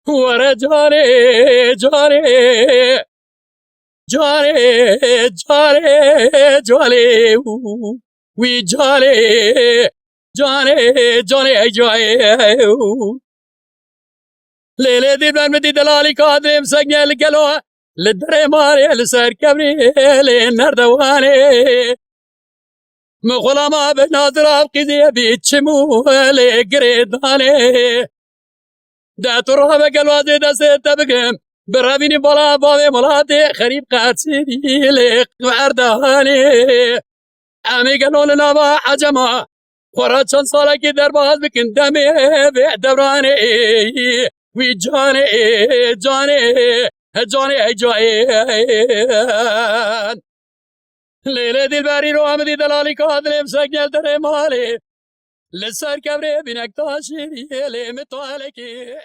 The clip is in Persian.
ورا جاني جاني جاني جاني جاني وي جاني جاني جاني جاني ليلة دي بلمتي دلالي قادم سجل قلوه للدري ماري لسر كبري للنردواني مغلا ما بناظر قضي بيتشمو لقريداني دا تروح بقلوا دي دا ستبقم برابيني بلا بابي ملاتي خريب قاتسيني لك وعرداني عمي قالوا لنا ما حجما ورا چند ساله کی در باز بکن دمی به دوراني وي جاني جاني جاني جاني ليلة دي الباري رو عمدي دلالي قادر مسجل دري مالي لسر كبري بنك تاشيري لي متوالكي